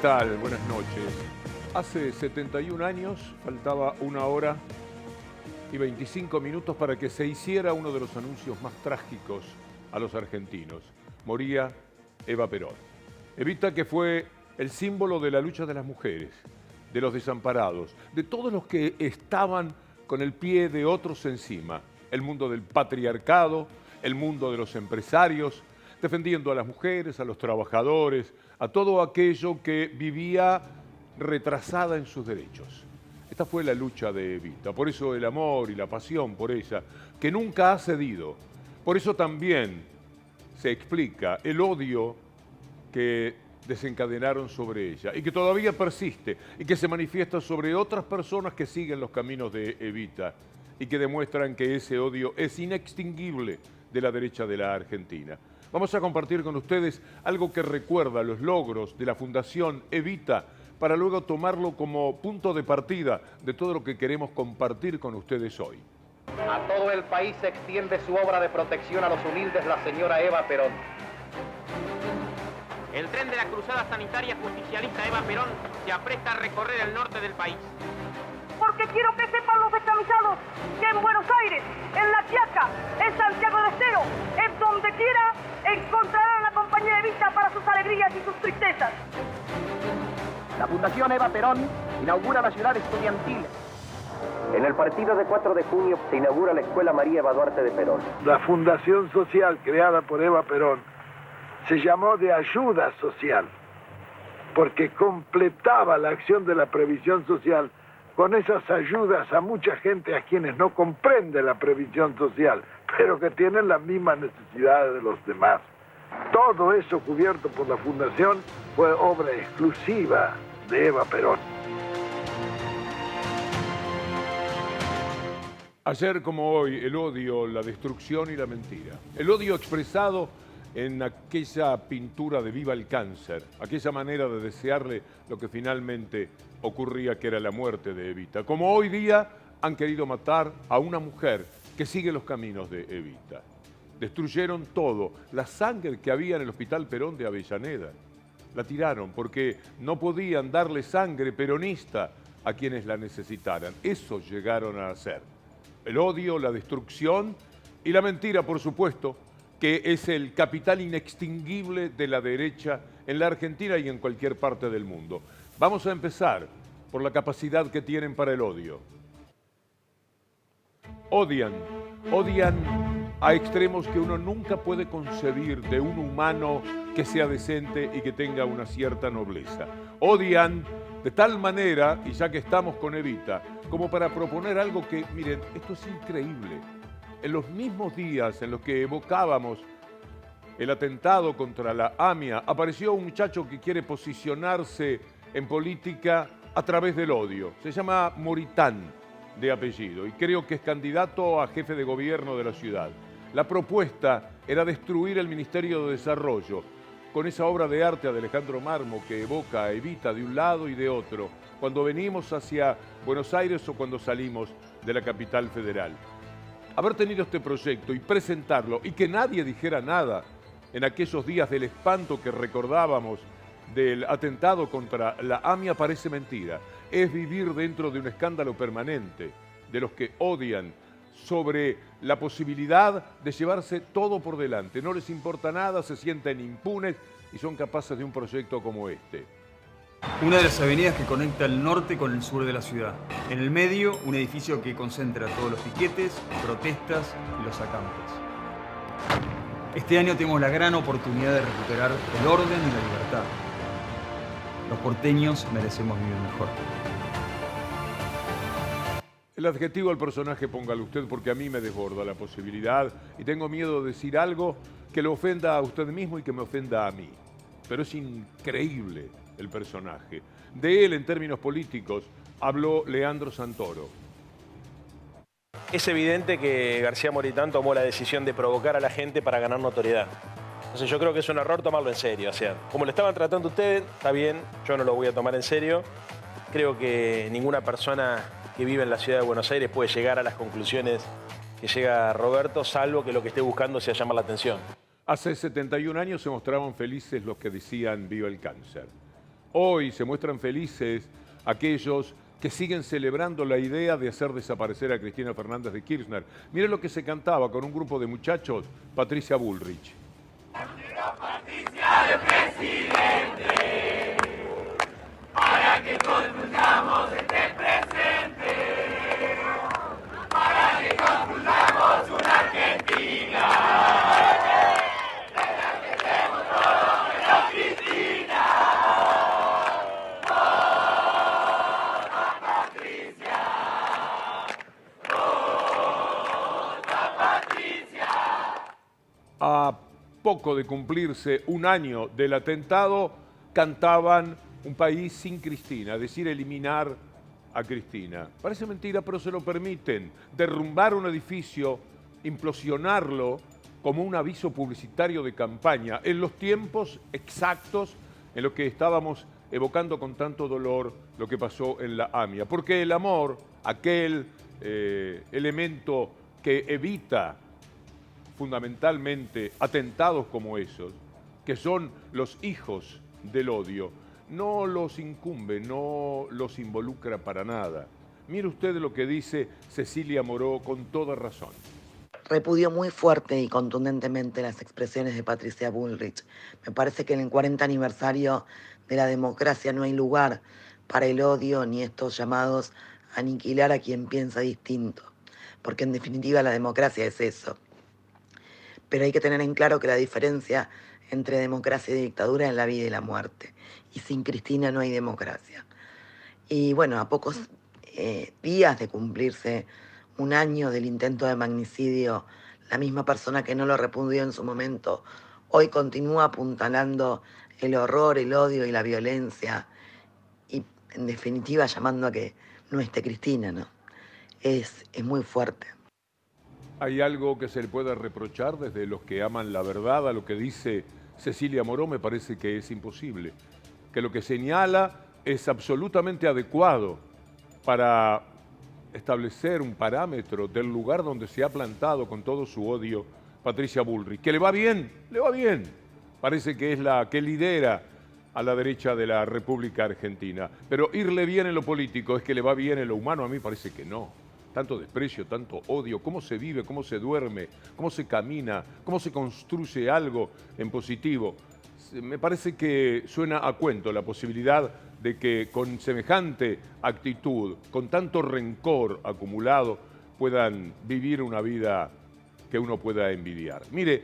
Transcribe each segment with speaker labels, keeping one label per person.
Speaker 1: tal? Buenas noches. Hace 71 años faltaba 1 hora y 25 minutos para que se hiciera uno de los anuncios más trágicos a los argentinos. Moría Eva Perón. Evita, que fue el símbolo de la lucha de las mujeres, de los desamparados, de todos los que estaban con el pie de otros encima. El mundo del patriarcado, el mundo de los empresarios, defendiendo a las mujeres, a los trabajadores, a todo aquello que vivía retrasada en sus derechos. Esta fue la lucha de Evita, por eso el amor y la pasión por ella, que nunca ha cedido. Por eso también se explica el odio que desencadenaron sobre ella y que todavía persiste y que se manifiesta sobre otras personas que siguen los caminos de Evita y que demuestran que ese odio es inextinguible de la derecha de la Argentina. Vamos a compartir con ustedes algo que recuerda los logros de la Fundación Evita para luego tomarlo como punto de partida de todo lo que queremos compartir con ustedes hoy.
Speaker 2: A todo el país se extiende su obra de protección a los humildes, la señora Eva Perón.
Speaker 3: El tren de la cruzada sanitaria justicialista Eva Perón se apresta a recorrer el norte del país.
Speaker 4: Porque quiero que sepan los descamisados que en Buenos Aires, en La Quiaca, en Santiago del Estero, en donde quiera, encontrarán la compañía de Evita para sus alegrías y sus tristezas.
Speaker 2: La Fundación Eva Perón inaugura la ciudad estudiantil. En el partido de 4 de junio se inaugura la Escuela María Eva Duarte de Perón.
Speaker 5: La fundación social creada por Eva Perón se llamó de ayuda social, porque completaba la acción de la previsión social con esas ayudas a mucha gente a quienes no comprende la previsión social, pero que tienen las mismas necesidades de los demás. Todo eso cubierto por la fundación fue obra exclusiva de Eva Perón.
Speaker 1: Ayer como hoy, el odio, la destrucción y la mentira. El odio expresado en aquella pintura de Viva el Cáncer, aquella manera de desearle lo que finalmente ocurría, que era la muerte de Evita. Como hoy día han querido matar a una mujer que sigue los caminos de Evita. Destruyeron todo, la sangre que había en el Hospital Perón de Avellaneda. La tiraron porque no podían darle sangre peronista a quienes la necesitaran. Eso llegaron a hacer. El odio, la destrucción y la mentira, por supuesto, que es el capital inextinguible de la derecha en la Argentina y en cualquier parte del mundo. Vamos a empezar por la capacidad que tienen para el odio. Odian a extremos que uno nunca puede concebir de un humano que sea decente y que tenga una cierta nobleza. Odian de tal manera, y ya que estamos con Evita, como para proponer algo que, miren, esto es increíble. En los mismos días en los que evocábamos el atentado contra la AMIA, apareció un muchacho que quiere posicionarse en política a través del odio. Se llama Moritán, de apellido, y creo que es candidato a jefe de gobierno de la ciudad. La propuesta era destruir el Ministerio de Desarrollo, con esa obra de arte de Alejandro Marmo que evoca a Evita de un lado y de otro, cuando venimos hacia Buenos Aires o cuando salimos de la capital federal. Haber tenido este proyecto y presentarlo y que nadie dijera nada en aquellos días del espanto que recordábamos del atentado contra la AMIA parece mentira. Es vivir dentro de un escándalo permanente de los que odian sobre la posibilidad de llevarse todo por delante. No les importa nada, se sienten impunes y son capaces de un proyecto como este.
Speaker 6: Una de las avenidas que conecta el norte con el sur de la ciudad. En el medio, un edificio que concentra todos los piquetes, protestas y los acampes. Este año tenemos la gran oportunidad de recuperar el orden y la libertad. Los porteños merecemos vivir mejor.
Speaker 1: El adjetivo al personaje póngalo usted, porque a mí me desborda la posibilidad y tengo miedo de decir algo que lo ofenda a usted mismo y que me ofenda a mí. Pero es increíble el personaje. De él, en términos políticos, habló Leandro Santoro.
Speaker 7: Es evidente que García Moritán tomó la decisión de provocar a la gente para ganar notoriedad. Entonces yo creo que es un error tomarlo en serio. O sea, como lo estaban tratando ustedes, está bien, yo no lo voy a tomar en serio. Creo que ninguna persona que vive en la ciudad de Buenos Aires puede llegar a las conclusiones que llega Roberto, salvo que lo que esté buscando sea llamar la atención.
Speaker 1: Hace 71 años se mostraban felices los que decían viva el cáncer. Hoy se muestran felices aquellos que siguen celebrando la idea de hacer desaparecer a Cristina Fernández de Kirchner. Miren lo que se cantaba con un grupo de muchachos, Patricia Bullrich.
Speaker 8: Patricia de presidente, para que confundamos este presente, para que confundamos una Argentina, de la que tenemos todo menos Cristina. Otra Patricia, otra Patricia.
Speaker 1: A poco de cumplirse un año del atentado, cantaban un país sin Cristina, es decir, eliminar a Cristina. Parece mentira, pero se lo permiten. Derrumbar un edificio, implosionarlo como un aviso publicitario de campaña, en los tiempos exactos en los que estábamos evocando con tanto dolor lo que pasó en la AMIA. Porque el amor, aquel elemento que evita fundamentalmente atentados como esos, que son los hijos del odio, no los incumbe, no los involucra para nada. Mire usted lo que dice Cecilia Moró con toda razón.
Speaker 9: Repudio muy fuerte y contundentemente las expresiones de Patricia Bullrich. Me parece que en el 40 aniversario de la democracia no hay lugar para el odio ni estos llamados a aniquilar a quien piensa distinto, porque en definitiva la democracia es eso. Pero hay que tener en claro que la diferencia entre democracia y dictadura es la vida y la muerte. Y sin Cristina no hay democracia. Y bueno, a pocos días de cumplirse un año del intento de magnicidio, la misma persona que no lo repudió en su momento, hoy continúa apuntalando el horror, el odio y la violencia. Y en definitiva llamando a que no esté Cristina, ¿no? Es muy fuerte.
Speaker 1: ¿Hay algo que se le pueda reprochar desde los que aman la verdad a lo que dice Cecilia Moró? Me parece que es imposible. Que lo que señala es absolutamente adecuado para establecer un parámetro del lugar donde se ha plantado con todo su odio Patricia Bullrich. ¿Que le va bien? Le va bien. Parece que es la que lidera a la derecha de la República Argentina. Pero irle bien en lo político, ¿es que le va bien en lo humano? A mí parece que no. Tanto desprecio, tanto odio, cómo se vive, cómo se duerme, cómo se camina, cómo se construye algo en positivo. Me parece que suena a cuento la posibilidad de que con semejante actitud, con tanto rencor acumulado, puedan vivir una vida que uno pueda envidiar. Mire,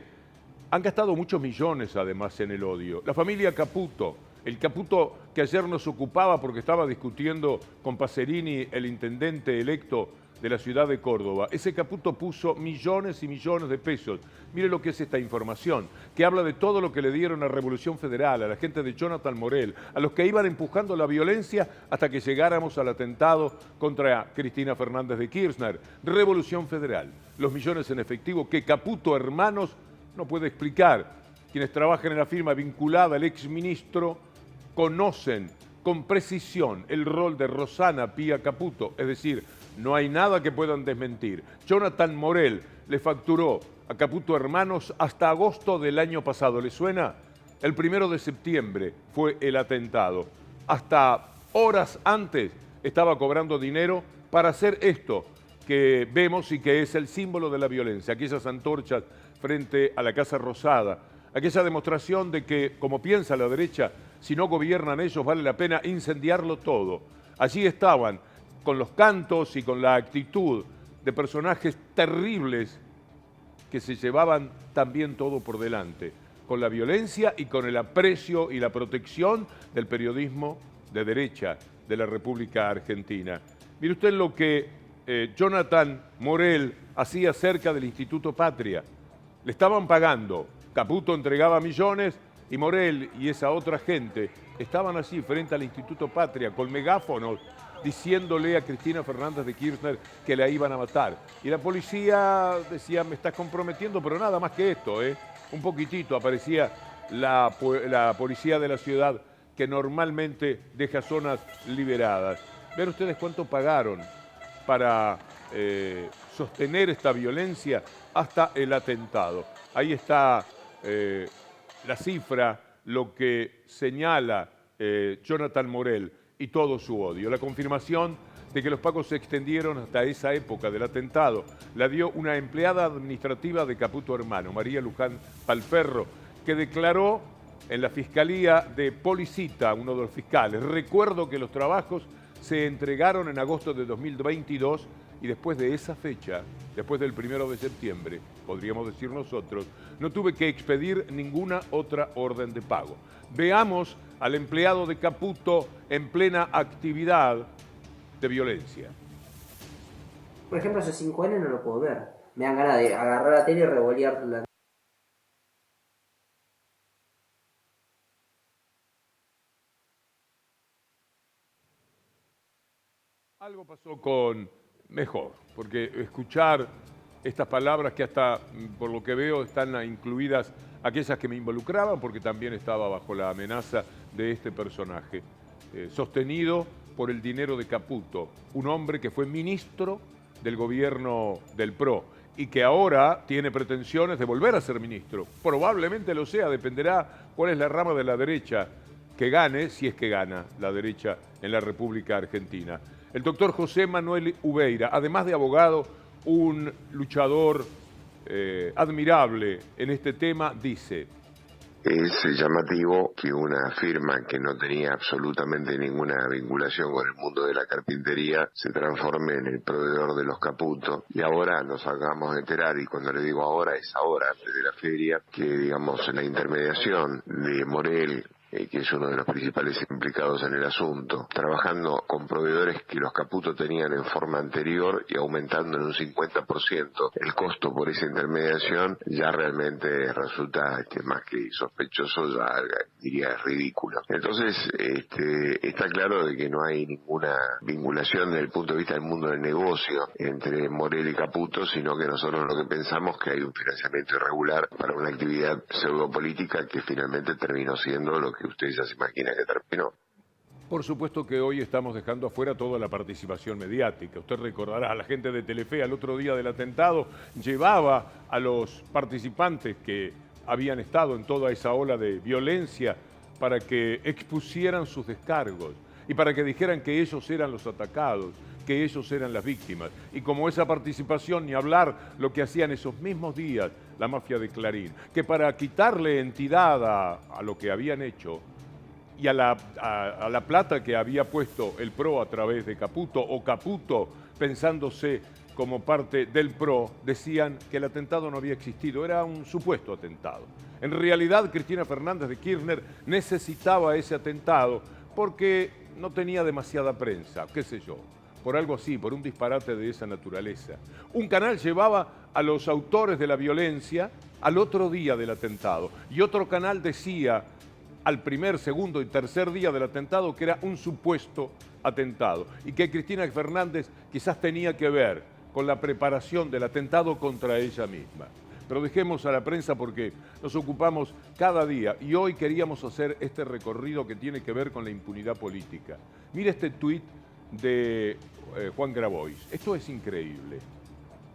Speaker 1: han gastado muchos millones además en el odio. La familia Caputo, el Caputo que ayer nos ocupaba porque estaba discutiendo con Pacerini, el intendente electo de la ciudad de Córdoba. Ese Caputo puso millones y millones de pesos. Mire lo que es esta información, que habla de todo lo que le dieron a Revolución Federal, a la gente de Jonathan Morel, a los que iban empujando la violencia hasta que llegáramos al atentado contra Cristina Fernández de Kirchner. Revolución Federal, los millones en efectivo que Caputo Hermanos no puede explicar. Quienes trabajan en la firma vinculada al exministro conocen con precisión el rol de Rosana Pía Caputo, es decir, no hay nada que puedan desmentir. Jonathan Morel le facturó a Caputo Hermanos hasta agosto del año pasado. ¿Le suena? El 1 de septiembre fue el atentado. Hasta horas antes estaba cobrando dinero para hacer esto que vemos y que es el símbolo de la violencia. Aquellas antorchas frente a la Casa Rosada. Aquella demostración de que, como piensa la derecha, si no gobiernan ellos vale la pena incendiarlo todo. Allí estaban, con los cantos y con la actitud de personajes terribles que se llevaban también todo por delante, con la violencia y con el aprecio y la protección del periodismo de derecha de la República Argentina. Mire usted lo que Jonathan Morel hacía cerca del Instituto Patria. Le estaban pagando, Caputo entregaba millones y Morel y esa otra gente estaban allí frente al Instituto Patria con megáfonos diciéndole a Cristina Fernández de Kirchner que la iban a matar. Y la policía decía, me estás comprometiendo, pero nada más que esto, un poquitito. Aparecía la policía de la ciudad que normalmente deja zonas liberadas. Vean ustedes cuánto pagaron para sostener esta violencia hasta el atentado. Ahí está la cifra, lo que señala Jonathan Morel y todo su odio. La confirmación de que los pagos se extendieron hasta esa época del atentado la dio una empleada administrativa de Caputo Hermano, María Luján Palferro, que declaró en la Fiscalía de Policita, uno de los fiscales: recuerdo que los trabajos se entregaron en agosto de 2022 y después de esa fecha, después del 1 de septiembre, podríamos decir nosotros, no tuve que expedir ninguna otra orden de pago. Veamos al empleado de Caputo en plena actividad de violencia.
Speaker 10: Por ejemplo, ese 5N no lo puedo ver. Me dan ganas de agarrar la tele y revolearla.
Speaker 1: Algo pasó con Mejor, porque escuchar estas palabras que hasta, por lo que veo, están incluidas aquellas que me involucraban, porque también estaba bajo la amenaza de este personaje, sostenido por el dinero de Caputo, un hombre que fue ministro del gobierno del PRO y que ahora tiene pretensiones de volver a ser ministro. Probablemente lo sea, dependerá cuál es la rama de la derecha que gane, si es que gana la derecha en la República Argentina. El doctor José Manuel Ubeira, además de abogado, un luchador admirable en este tema, dice:
Speaker 11: es llamativo que una firma que no tenía absolutamente ninguna vinculación con el mundo de la carpintería se transforme en el proveedor de los Caputo, y ahora nos acabamos de enterar, y cuando le digo ahora es ahora, antes de la feria, que digamos la intermediación de Morel, que es uno de los principales implicados en el asunto, trabajando con proveedores que los Caputo tenían en forma anterior y aumentando en un 50% el costo por esa intermediación, ya realmente resulta más que sospechoso, ya diría ridículo. Entonces, está claro de que no hay ninguna vinculación desde el punto de vista del mundo del negocio entre Morel y Caputo, sino que nosotros lo que pensamos que hay un financiamiento irregular para una actividad pseudopolítica que finalmente terminó siendo lo que ustedes ya se imaginan que terminó.
Speaker 1: Por supuesto que hoy estamos dejando afuera toda la participación mediática. Usted recordará, a la gente de Telefe al otro día del atentado llevaba a los participantes que habían estado en toda esa ola de violencia para que expusieran sus descargos y para que dijeran que ellos eran los atacados, que ellos eran las víctimas. Y como esa participación, ni hablar lo que hacían esos mismos días la mafia de Clarín, que para quitarle entidad a lo que habían hecho y a la plata que había puesto el PRO a través de Caputo, o Caputo pensándose como parte del PRO, decían que el atentado no había existido, era un supuesto atentado. En realidad, Cristina Fernández de Kirchner necesitaba ese atentado porque no tenía demasiada prensa, qué sé yo, por algo así, por un disparate de esa naturaleza. Un canal llevaba a los autores de la violencia al otro día del atentado y otro canal decía al primer, segundo y tercer día del atentado que era un supuesto atentado y que Cristina Fernández quizás tenía que ver con la preparación del atentado contra ella misma. Pero dejemos a la prensa porque nos ocupamos cada día y hoy queríamos hacer este recorrido que tiene que ver con la impunidad política. Mire este tuit de Juan Grabois. Esto es increíble.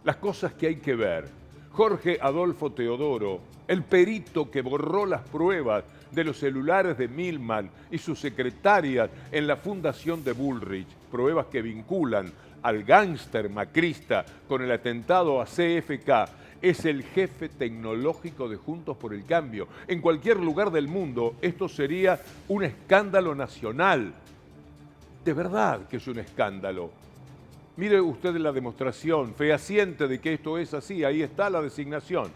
Speaker 1: Las cosas que hay que ver. Jorge Adolfo Teodoro, el perito que borró las pruebas de los celulares de Milman y sus secretarias en la fundación de Bullrich, pruebas que vinculan al gángster macrista con el atentado a CFK, es el jefe tecnológico de Juntos por el Cambio. En cualquier lugar del mundo esto sería un escándalo nacional. De verdad que es un escándalo. Mire usted la demostración fehaciente de que esto es así. Ahí está la designación.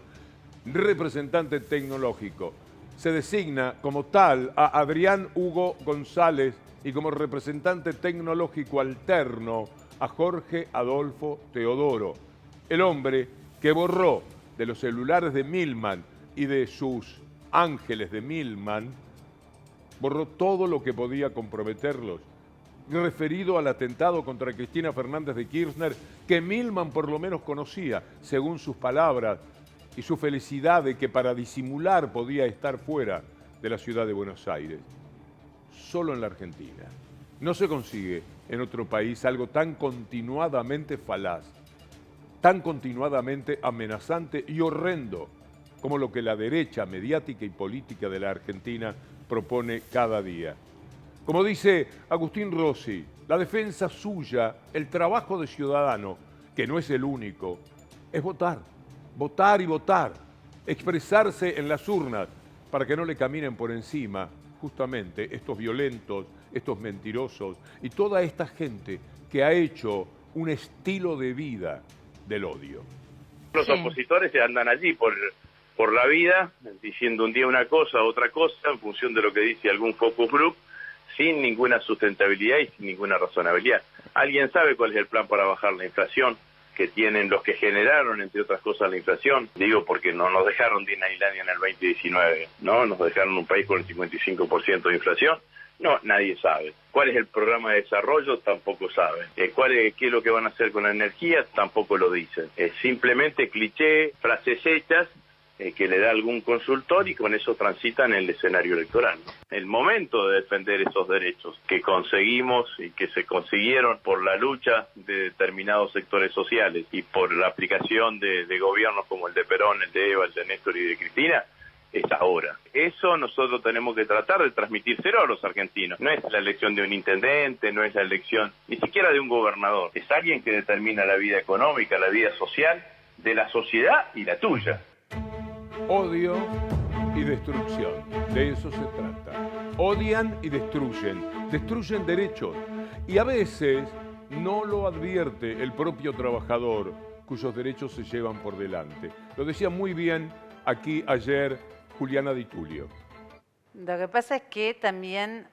Speaker 1: Representante tecnológico. Se designa como tal a Adrián Hugo González y como representante tecnológico alterno a Jorge Adolfo Teodoro, el hombre que borró de los celulares de Milman y de sus ángeles de Milman, borró todo lo que podía comprometerlos, referido al atentado contra Cristina Fernández de Kirchner, que Milman por lo menos conocía, según sus palabras, y su felicidad de que para disimular podía estar fuera de la ciudad de Buenos Aires. Solo en la Argentina. No se consigue en otro país algo tan continuadamente falaz, tan continuadamente amenazante y horrendo como lo que la derecha mediática y política de la Argentina propone cada día. Como dice Agustín Rossi, la defensa suya, el trabajo de ciudadano, que no es el único, es votar, votar y votar, expresarse en las urnas para que no le caminen por encima justamente estos violentos, estos mentirosos y toda esta gente que ha hecho un estilo de vida del odio.
Speaker 12: Los opositores andan allí por la vida, diciendo un día una cosa, otra cosa, en función de lo que dice algún focus group, sin ninguna sustentabilidad y sin ninguna razonabilidad. ¿Alguien sabe cuál es el plan para bajar la inflación que tienen los que generaron, entre otras cosas, la inflación? Digo, porque no nos dejaron Disneylandia en el 2019, ¿no? Nos dejaron un país con el 55% de inflación. No, nadie sabe. ¿Cuál es el programa de desarrollo? Tampoco sabe. ¿Qué es lo que van a hacer con la energía? Tampoco lo dicen. Es simplemente cliché, frases hechas que le da algún consultor y con eso transitan el escenario electoral, ¿no? El momento de defender esos derechos que conseguimos y que se consiguieron por la lucha de determinados sectores sociales y por la aplicación de gobiernos como el de Perón, el de Eva, el de Néstor y de Cristina, es ahora. Eso nosotros tenemos que tratar de transmitírselo a los argentinos. No es la elección de un intendente, no es la elección ni siquiera de un gobernador. Es alguien que determina la vida económica, la vida social de la sociedad y la tuya.
Speaker 1: Odio y destrucción, de eso se trata. Odian y destruyen derechos. Y a veces no lo advierte el propio trabajador, cuyos derechos se llevan por delante. Lo decía muy bien aquí ayer Juliana Di Tulio.
Speaker 13: Lo que pasa es que también,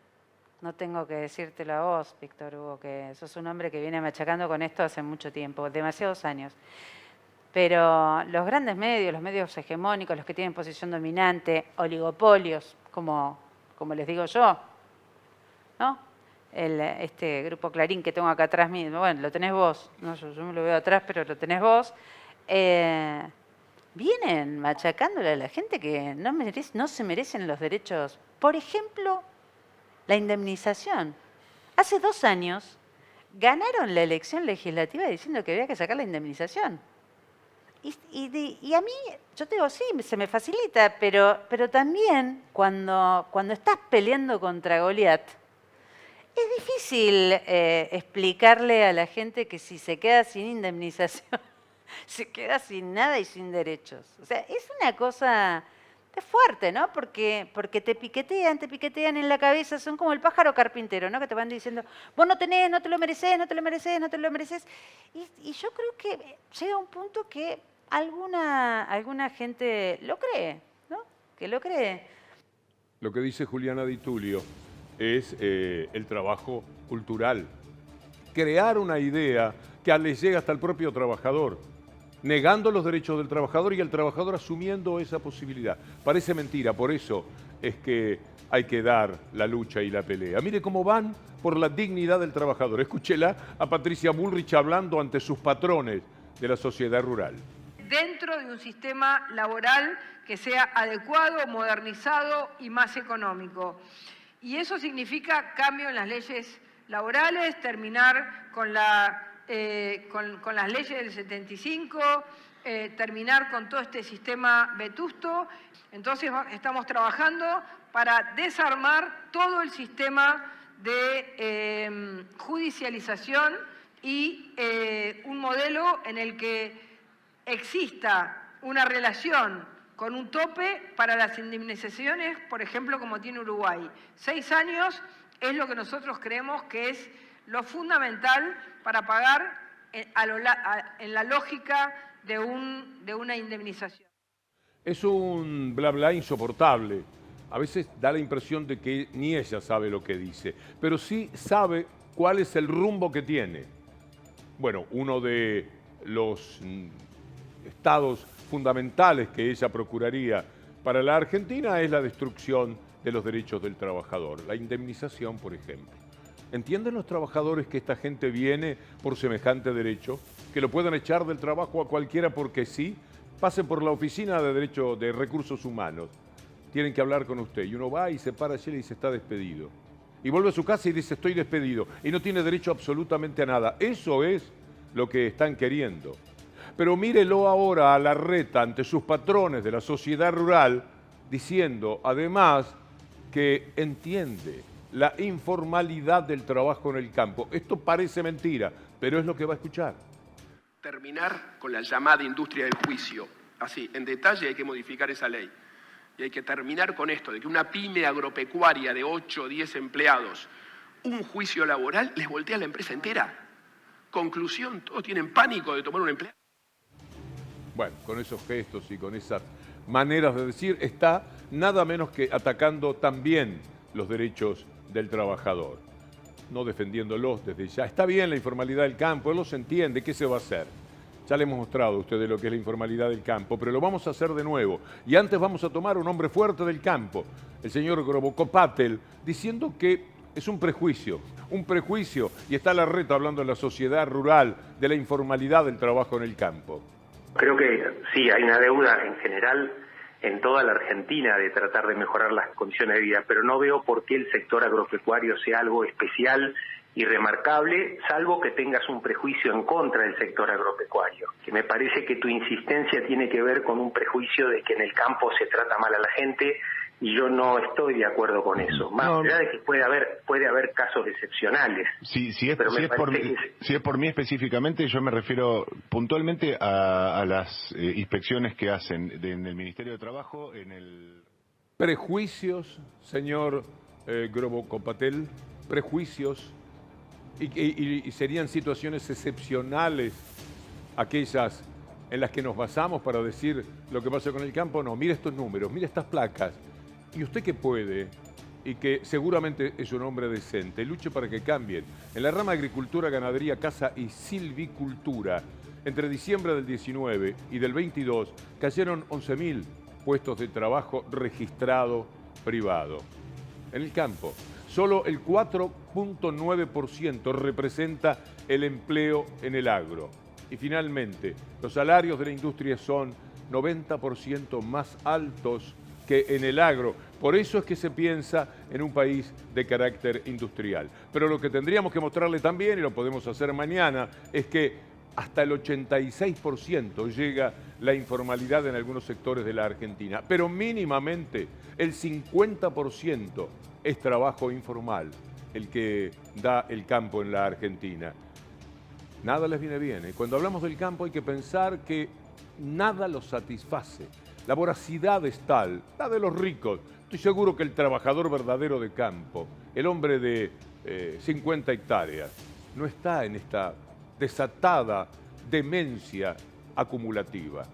Speaker 13: no tengo que decírtelo a vos, Víctor Hugo, que sos un hombre que viene machacando con esto hace mucho tiempo, demasiados años. Pero los grandes medios, los medios hegemónicos, los que tienen posición dominante, oligopolios, como les digo yo, ¿no? Este grupo Clarín que tengo acá atrás mismo, bueno, lo tenés vos, no, yo me lo veo atrás, pero lo tenés vos, vienen machacándole a la gente que no se merecen los derechos. Por ejemplo, la indemnización. Hace 2 años ganaron la elección legislativa diciendo que había que sacar la indemnización. Y a mí, yo te digo, sí, se me facilita, pero también cuando estás peleando contra Goliat, es difícil explicarle a la gente que si se queda sin indemnización, se queda sin nada y sin derechos. O sea, es una cosa fuerte, ¿no? Porque te piquetean en la cabeza, son como el pájaro carpintero, ¿no? Que te van diciendo, vos no tenés, no te lo merecés, no te lo merecés, no te lo merecés. Y yo creo que llega un punto que alguna gente lo cree, ¿no? Que lo cree.
Speaker 1: Lo que dice Juliana Di Tulio es el trabajo cultural. Crear una idea que le llega hasta el propio trabajador, negando los derechos del trabajador y el trabajador asumiendo esa posibilidad. Parece mentira, por eso es que hay que dar la lucha y la pelea. Mire cómo van por la dignidad del trabajador. Escúchela a Patricia Bullrich hablando ante sus patrones de la sociedad rural.
Speaker 14: Dentro de un sistema laboral que sea adecuado, modernizado y más económico. Y eso significa cambio en las leyes laborales, terminar con las leyes del 75, terminar con todo este sistema vetusto. Entonces estamos trabajando para desarmar todo el sistema de judicialización y un modelo en el que exista una relación con un tope para las indemnizaciones, por ejemplo, como tiene Uruguay. 6 años es lo que nosotros creemos que es lo fundamental para pagar en la lógica de una indemnización.
Speaker 1: Es un bla bla insoportable. A veces da la impresión de que ni ella sabe lo que dice, pero sí sabe cuál es el rumbo que tiene. Bueno, uno de los estados fundamentales que ella procuraría para la Argentina es la destrucción de los derechos del trabajador, la indemnización, por ejemplo. ¿Entienden los trabajadores que esta gente viene por semejante derecho? ¿Que lo puedan echar del trabajo a cualquiera porque sí? Pasen por la oficina de recursos humanos. Tienen que hablar con usted. Y uno va y se para allí y le dice, está despedido. Y vuelve a su casa y dice, estoy despedido. Y no tiene derecho absolutamente a nada. Eso es lo que están queriendo. Pero mírelo ahora a Larreta ante sus patrones de la sociedad rural, diciendo además que entiende la informalidad del trabajo en el campo. Esto parece mentira, pero es lo que va a escuchar.
Speaker 15: Terminar con la llamada industria del juicio. Así, en detalle hay que modificar esa ley. Y hay que terminar con esto, de que una pyme agropecuaria de 8 o 10 empleados, un juicio laboral les voltea la empresa entera. Conclusión, todos tienen pánico de tomar un empleado.
Speaker 1: Bueno, con esos gestos y con esas maneras de decir, está nada menos que atacando también los derechos del trabajador, no defendiéndolos desde ya. Está bien la informalidad del campo, él los entiende, ¿qué se va a hacer? Ya le hemos mostrado a ustedes lo que es la informalidad del campo, pero lo vamos a hacer de nuevo. Y antes vamos a tomar un hombre fuerte del campo, el señor Grobocopatel, diciendo que es un prejuicio, y está Larreta hablando en la sociedad rural de la informalidad del trabajo en el campo.
Speaker 16: Creo que sí, hay una deuda en general en toda la Argentina de tratar de mejorar las condiciones de vida, pero no veo por qué el sector agropecuario sea algo especial y remarcable, salvo que tengas un prejuicio en contra del sector agropecuario, que me parece que tu insistencia tiene que ver con un prejuicio de que en el campo se trata mal a la gente, y yo no estoy de acuerdo con eso. Más allá de que puede haber casos excepcionales.
Speaker 17: Si es por mí específicamente, yo me refiero puntualmente a las inspecciones que hacen en el Ministerio de Trabajo, en el...
Speaker 1: Prejuicios, señor Grobocopatel, prejuicios, y serían situaciones excepcionales aquellas en las que nos basamos para decir lo que pasa con el campo. No, mire estos números, mire estas placas. Y usted que puede, y que seguramente es un hombre decente, luche para que cambien. En la rama agricultura, ganadería, caza y silvicultura, entre diciembre del 19 y del 22, cayeron 11.000 puestos de trabajo registrado privado. En el campo, solo el 4.9% representa el empleo en el agro. Y finalmente, los salarios de la industria son 90% más altos que en el agro. Por eso es que se piensa en un país de carácter industrial. Pero lo que tendríamos que mostrarle también, y lo podemos hacer mañana, es que hasta el 86% llega la informalidad en algunos sectores de la Argentina. Pero mínimamente el 50% es trabajo informal, el que da el campo en la Argentina. Nada les viene bien. Cuando hablamos del campo hay que pensar que nada los satisface. La voracidad es tal, la de los ricos. Estoy seguro que el trabajador verdadero de campo, el hombre de 50 hectáreas, no está en esta desatada demencia acumulativa.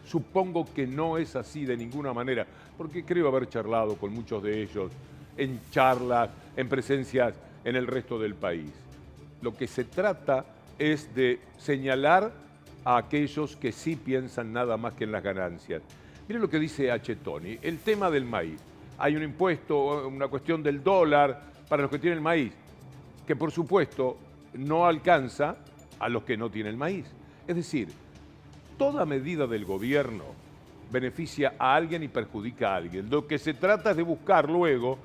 Speaker 1: Supongo que no es así de ninguna manera, porque creo haber charlado con muchos de ellos en charlas, en presencias en el resto del país. Lo que se trata es de señalar a aquellos que sí piensan nada más que en las ganancias. Miren lo que dice Achetoni, el tema del maíz. Hay un impuesto, una cuestión del dólar para los que tienen maíz, que por supuesto no alcanza a los que no tienen maíz. Es decir, toda medida del gobierno beneficia a alguien y perjudica a alguien. Lo que se trata es de buscar luego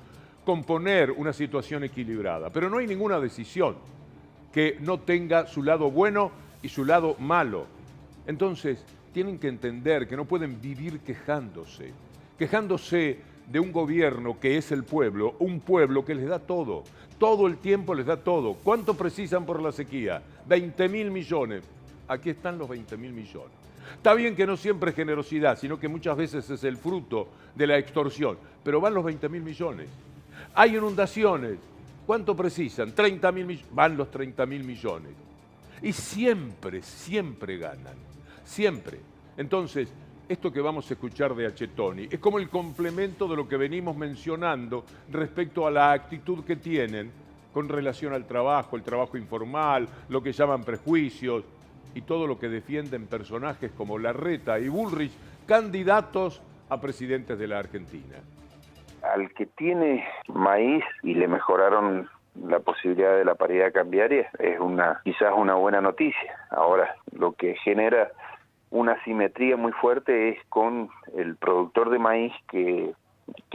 Speaker 1: componer una situación equilibrada, pero no hay ninguna decisión que no tenga su lado bueno y su lado malo. Entonces, tienen que entender que no pueden vivir quejándose de un gobierno que es el pueblo, un pueblo que les da todo el tiempo les da todo. ¿Cuánto precisan por la sequía? 20.000 millones. Aquí están los 20.000 millones. Está bien que no siempre es generosidad, sino que muchas veces es el fruto de la extorsión, pero van los 20.000 millones. Hay inundaciones. ¿Cuánto precisan? 30.000 millones. Van los 30.000 millones. Y siempre ganan. Siempre. Entonces, esto que vamos a escuchar de Achetoni es como el complemento de lo que venimos mencionando respecto a la actitud que tienen con relación al trabajo, el trabajo informal, lo que llaman prejuicios y todo lo que defienden personajes como Larreta y Bullrich, candidatos a presidentes de la Argentina.
Speaker 18: Al que tiene maíz y le mejoraron la posibilidad de la paridad cambiaria es quizás una buena noticia. Ahora, lo que genera una asimetría muy fuerte es con el productor de maíz que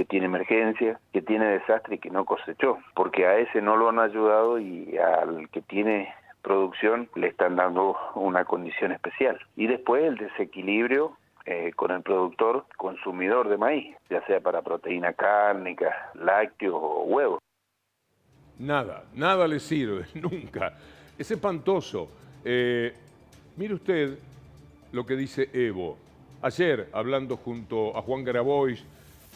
Speaker 18: tiene emergencia, que tiene desastre y que no cosechó, porque a ese no lo han ayudado y al que tiene producción le están dando una condición especial. Y después el desequilibrio con el consumidor de maíz, ya sea para proteína cárnica, lácteos o huevos.
Speaker 1: Nada le sirve, nunca. Es espantoso. Mire usted lo que dice Evo. Ayer, hablando junto a Juan Grabois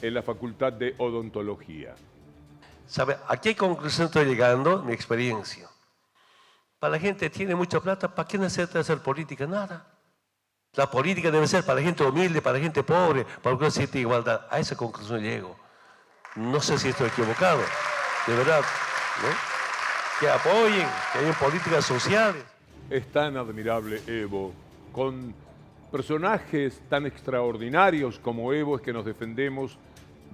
Speaker 1: en la Facultad de Odontología.
Speaker 19: ¿Sabe? ¿A qué conclusión estoy llegando? Mi experiencia. Para la gente que tiene mucha plata, ¿para qué necesita hacer política? Nada. La política debe ser para la gente humilde, para la gente pobre, para que siente igualdad. A esa conclusión llego. No sé si estoy equivocado. De verdad, ¿no? Que apoyen, que hayan políticas sociales.
Speaker 1: Es tan admirable Evo, con personajes tan extraordinarios como Evo es que nos defendemos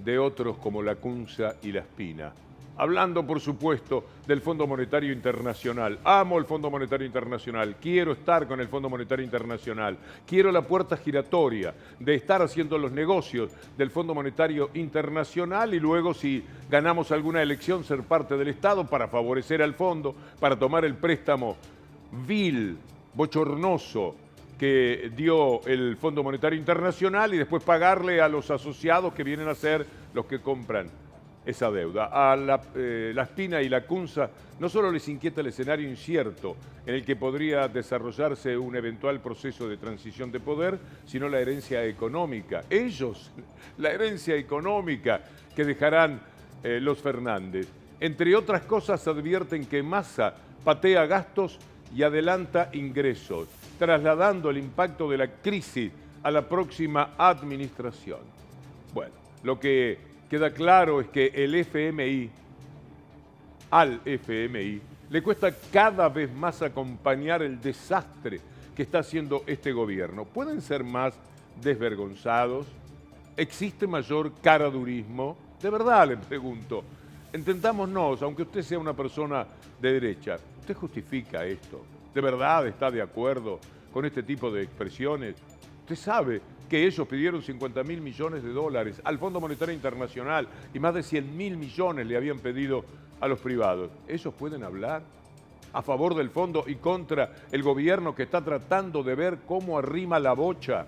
Speaker 1: de otros como Lacunza y La Espina. Hablando, por supuesto, del Fondo Monetario Internacional. Amo el Fondo Monetario Internacional, quiero estar con el Fondo Monetario Internacional, quiero la puerta giratoria de estar haciendo los negocios del Fondo Monetario Internacional y luego, si ganamos alguna elección, ser parte del Estado para favorecer al fondo, para tomar el préstamo vil, bochornoso, que dio el Fondo Monetario Internacional y después pagarle a los asociados que vienen a ser los que compran esa deuda. A La Espina y Lacunza no solo les inquieta el escenario incierto en el que podría desarrollarse un eventual proceso de transición de poder, sino la herencia económica. Ellos, la herencia económica que dejarán los Fernández. Entre otras cosas, advierten que Massa patea gastos y adelanta ingresos, trasladando el impacto de la crisis a la próxima administración. Bueno, lo que queda claro es que al FMI, le cuesta cada vez más acompañar el desastre que está haciendo este gobierno. ¿Pueden ser más desvergonzados? ¿Existe mayor caradurismo? De verdad le pregunto. Entendámonos, aunque usted sea una persona de derecha, ¿usted justifica esto? ¿De verdad está de acuerdo con este tipo de expresiones? Usted sabe que ellos pidieron 50.000 millones de dólares al Fondo Monetario Internacional y más de 100.000 millones le habían pedido a los privados. ¿Ellos pueden hablar a favor del fondo y contra el gobierno que está tratando de ver cómo arrima la bocha,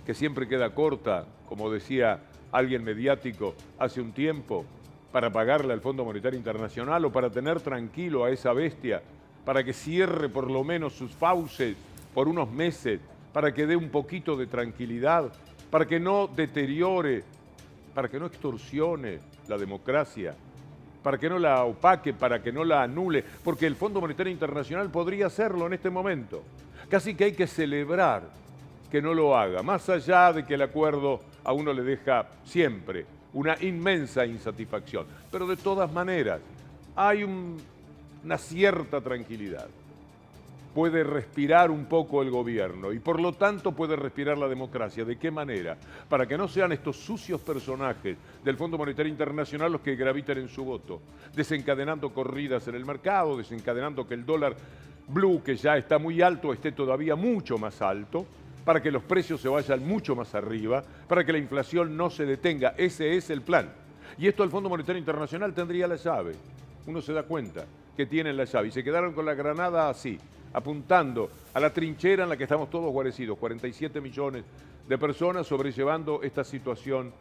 Speaker 1: que siempre queda corta, como decía alguien mediático hace un tiempo, para pagarle al Fondo Monetario Internacional o para tener tranquilo a esa bestia, para que cierre por lo menos sus fauces por unos meses, para que dé un poquito de tranquilidad, para que no deteriore, para que no extorsione la democracia, para que no la opaque, para que no la anule, porque el Fondo Monetario Internacional podría hacerlo en este momento. Casi que hay que celebrar que no lo haga, más allá de que el acuerdo a uno le deja siempre una inmensa insatisfacción. Pero de todas maneras, hay una cierta tranquilidad. Puede respirar un poco el gobierno y por lo tanto puede respirar la democracia. ¿De qué manera? Para que no sean estos sucios personajes del Fondo Monetario Internacional los que graviten en su voto, desencadenando corridas en el mercado, desencadenando que el dólar blue, que ya está muy alto, esté todavía mucho más alto, para que los precios se vayan mucho más arriba, para que la inflación no se detenga. Ese es el plan. Y esto el Fondo Monetario Internacional tendría la llave. Uno se da cuenta que tienen la llave y se quedaron con la granada así, apuntando a la trinchera en la que estamos todos guarecidos, 47 millones de personas sobrellevando esta situación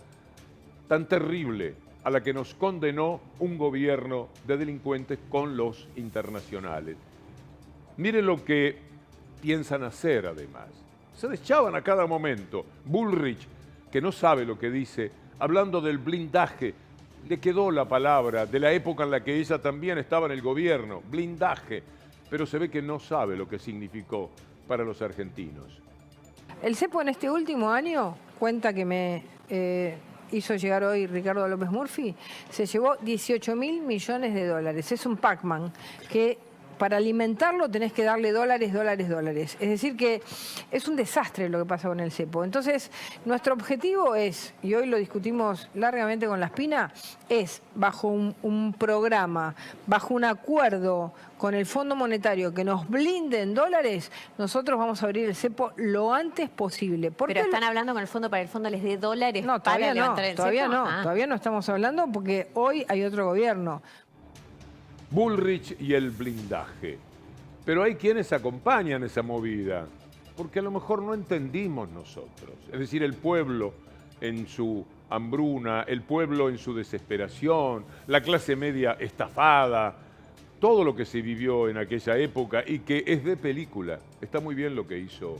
Speaker 1: tan terrible a la que nos condenó un gobierno de delincuentes con los internacionales. Miren lo que piensan hacer además. Se deschaban a cada momento. Bullrich, que no sabe lo que dice, hablando del blindaje, le quedó la palabra de la época en la que ella también estaba en el gobierno, blindaje, pero se ve que no sabe lo que significó para los argentinos.
Speaker 14: El cepo en este último año, cuenta que me hizo llegar hoy Ricardo López Murphy, se llevó 18.000 millones de dólares. Es un Pac-Man que para alimentarlo tenés que darle dólares, dólares, dólares. Es decir que es un desastre lo que pasa con el cepo. Entonces, nuestro objetivo es, y hoy lo discutimos largamente con La Espina, es bajo un programa, bajo un acuerdo con el Fondo Monetario que nos blinde en dólares, nosotros vamos a abrir el cepo lo antes posible.
Speaker 20: Pero están hablando con el fondo para que el fondo les dé dólares
Speaker 14: no,
Speaker 20: para levantar el cepo.
Speaker 14: Todavía no estamos hablando porque hoy hay otro gobierno.
Speaker 1: Bullrich y el blindaje. Pero hay quienes acompañan esa movida, porque a lo mejor no entendimos nosotros. Es decir, el pueblo en su hambruna, el pueblo en su desesperación, la clase media estafada, todo lo que se vivió en aquella época y que es de película. Está muy bien lo que hizo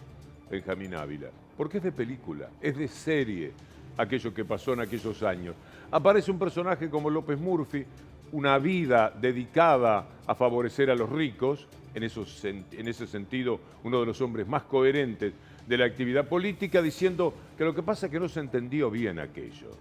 Speaker 1: Benjamín Ávila, porque es de película, es de serie aquello que pasó en aquellos años. Aparece un personaje como López Murphy, una vida dedicada a favorecer a los ricos, en ese sentido uno de los hombres más coherentes de la actividad política, diciendo que lo que pasa es que no se entendió bien aquello.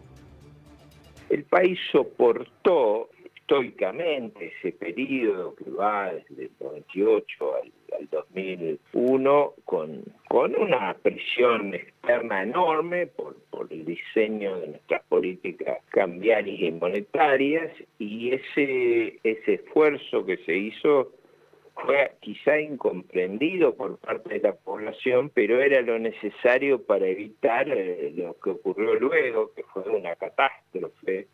Speaker 21: El país soportó históricamente ese periodo que va desde el 98 al 2001 con una presión externa enorme por el diseño de nuestras políticas cambiarias y monetarias, y ese esfuerzo que se hizo fue quizá incomprendido por parte de la población, pero era lo necesario para evitar lo que ocurrió luego, que fue una catástrofe,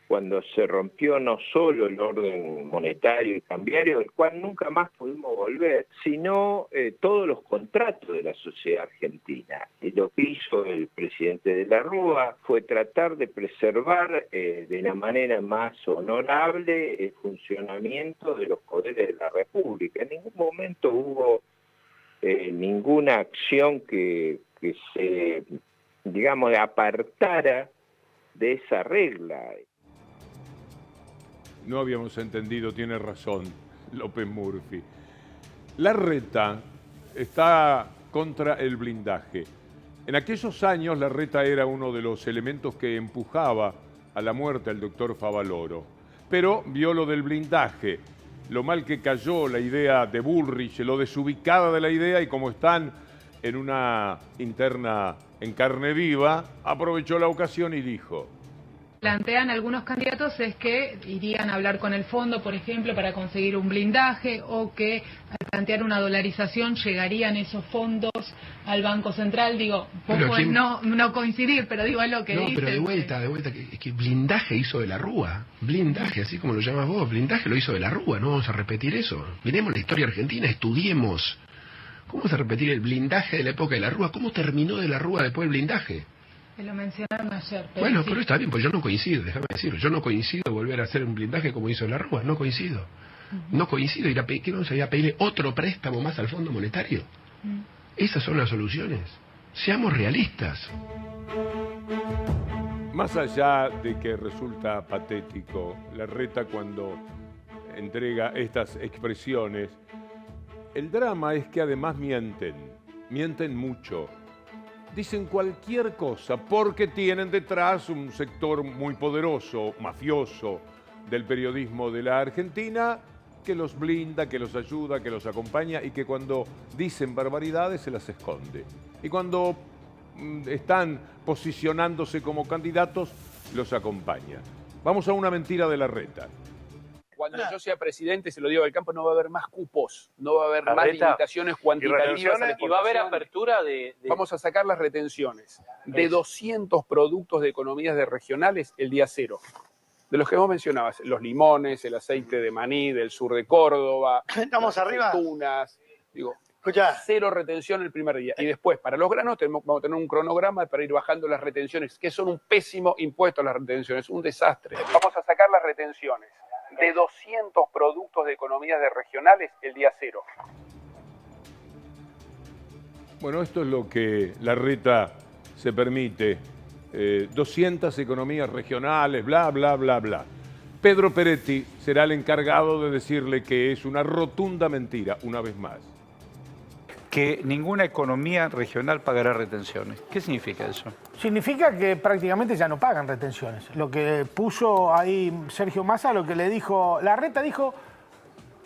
Speaker 21: cuando se rompió no solo el orden monetario y cambiario, del cual nunca más pudimos volver, sino todos los contratos de la sociedad argentina. Y lo que hizo el presidente de la Rúa fue tratar de preservar de la manera más honorable el funcionamiento de los poderes de la República. En ningún momento hubo ninguna acción que se, digamos, apartara de esa regla.
Speaker 1: No habíamos entendido, tiene razón López Murphy. Larreta está contra el blindaje. En aquellos años Larreta era uno de los elementos que empujaba a la muerte al doctor Favaloro. Pero vio lo del blindaje, lo mal que cayó la idea de Bullrich, lo desubicada de la idea, y como están en una interna en carne viva, aprovechó la ocasión y dijo:
Speaker 22: plantean algunos candidatos es que irían a hablar con el fondo, por ejemplo, para conseguir un blindaje, o que al plantear una dolarización llegarían esos fondos al Banco Central. Digo, poco es no coincidir, pero digo, es lo que dice.
Speaker 23: No, pero de vuelta, que blindaje hizo de la Rúa. Blindaje, así como lo llamas vos, blindaje lo hizo de la Rúa. No vamos a repetir eso. Miremos la historia argentina, estudiemos. ¿Cómo vamos a repetir el blindaje de la época de la Rúa? ¿Cómo terminó de la Rúa después el blindaje?
Speaker 22: Lo mencionaron ayer.
Speaker 23: Bueno,
Speaker 22: sí.
Speaker 23: pero está bien, pues yo no coincido, déjame decirlo. Yo no coincido volver a hacer un blindaje como hizo la Rúa, no coincido. No coincido. ¿Qué vamos a ir a pedirle otro préstamo más al Fondo Monetario? Esas son las soluciones. Seamos realistas.
Speaker 1: Más allá de que resulta patético, Larreta cuando entrega estas expresiones, el drama es que además mienten mucho. Dicen cualquier cosa porque tienen detrás un sector muy poderoso, mafioso, del periodismo de la Argentina, que los blinda, que los ayuda, que los acompaña, y que cuando dicen barbaridades se las esconde. Y cuando están posicionándose como candidatos, los acompaña. Vamos a una mentira de Larreta.
Speaker 24: Cuando yo sea presidente, se lo digo al campo, no va a haber más cupos, no va a haber más limitaciones cuantitativas.
Speaker 3: Y va a haber apertura de...
Speaker 24: Vamos a sacar las retenciones de 200 productos de economías de regionales el día cero. De los que vos mencionabas, los limones, el aceite de maní del sur de Córdoba,
Speaker 25: estamos arriba.
Speaker 24: Aceitunas, digo, cero retención el primer día. Y después, para los granos, vamos a tener un cronograma para ir bajando las retenciones, que son un pésimo impuesto a las retenciones, un desastre. Vamos a sacar las retenciones de 200 productos de economías de regionales el día cero.
Speaker 1: Bueno, esto es lo que Larreta se permite. 200 economías regionales, bla, bla, bla, bla. Pedro Peretti será el encargado de decirle que es una rotunda mentira, una vez más.
Speaker 26: Que ninguna economía regional pagará retenciones. ¿Qué significa eso?
Speaker 27: Significa que prácticamente ya no pagan retenciones. Lo que puso ahí Sergio Massa, lo que le dijo, Larreta dijo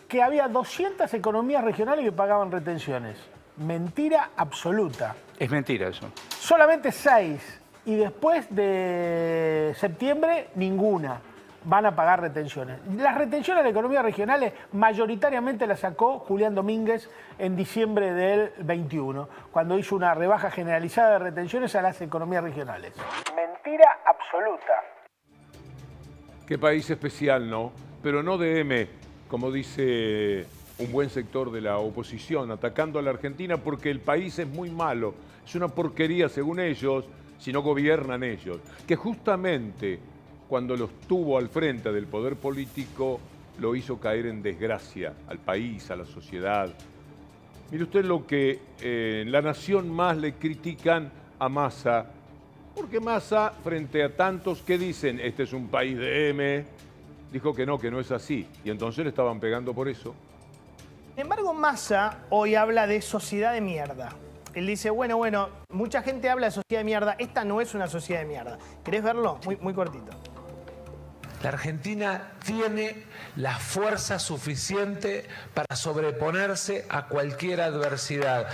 Speaker 27: que había 200 economías regionales que pagaban retenciones. Mentira absoluta.
Speaker 26: Es mentira eso.
Speaker 27: Solamente 6. Y después de septiembre, ninguna van a pagar retenciones. Las retenciones de economías regionales mayoritariamente las sacó Julián Domínguez en diciembre del 21, cuando hizo una rebaja generalizada de retenciones a las economías regionales. Mentira absoluta.
Speaker 1: Qué país especial, ¿no? Pero no de M, como dice un buen sector de la oposición, atacando a la Argentina porque el país es muy malo, es una porquería según ellos, sino gobiernan ellos, que justamente cuando los tuvo al frente del poder político lo hizo caer en desgracia al país, a la sociedad. Mire usted lo que en La Nación más le critican a Massa, porque Massa, frente a tantos que dicen, este es un país de M, dijo que no es así, y entonces le estaban pegando por eso.
Speaker 2: Sin embargo, Massa hoy habla de sociedad de mierda. Él dice, bueno, mucha gente habla de sociedad de mierda, esta no es una sociedad de mierda. ¿Querés verlo? Muy cortito.
Speaker 4: La Argentina tiene la fuerza suficiente para sobreponerse a cualquier adversidad.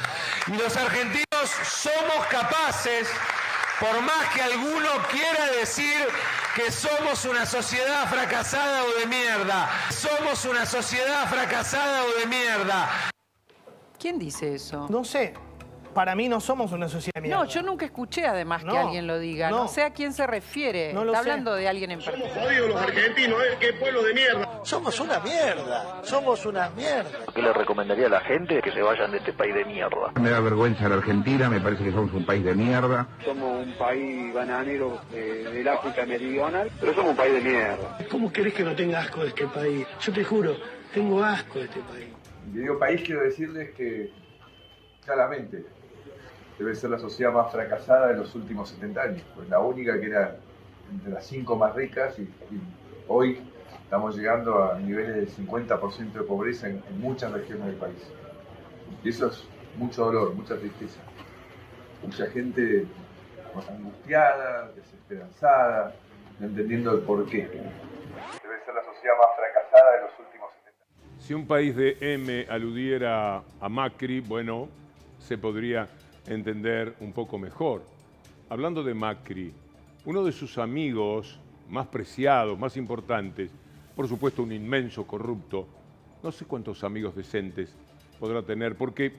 Speaker 4: Y los argentinos somos capaces, por más que alguno quiera decir que somos una sociedad fracasada o de mierda. Somos una sociedad fracasada o de mierda.
Speaker 5: ¿Quién dice eso?
Speaker 2: No sé. Para mí no somos una sociedad de mierda.
Speaker 5: No, yo nunca escuché además que alguien lo diga. No sé a quién se refiere.
Speaker 2: No lo
Speaker 5: Está
Speaker 2: sé.
Speaker 5: hablando de alguien en particular.
Speaker 6: Somos jodidos los argentinos, qué pueblo de mierda. Somos una mierda, somos una mierda.
Speaker 18: ¿Qué le recomendaría a la gente? Que se vayan de este país de mierda.
Speaker 7: Me da vergüenza la Argentina, me parece que somos un país de mierda.
Speaker 8: Somos un país bananero del África meridional, pero somos un país de mierda.
Speaker 6: ¿Cómo querés que no tenga asco de este país? Yo te juro, tengo asco de este país.
Speaker 25: Y digo país, quiero decirles que claramente debe ser la sociedad más fracasada de los últimos 70 años, pues la única que era entre las 5 más ricas y hoy estamos llegando a niveles del 50% de pobreza en muchas regiones del país. Y eso es mucho dolor, mucha tristeza. Mucha gente angustiada, desesperanzada, no entendiendo el porqué. Debe ser la sociedad más fracasada de los últimos 70 años.
Speaker 1: Si un país de M aludiera a Macri, bueno, se podría entender un poco mejor. Hablando de Macri, uno de sus amigos más preciados, más importantes, por supuesto un inmenso corrupto, no sé cuántos amigos decentes podrá tener, porque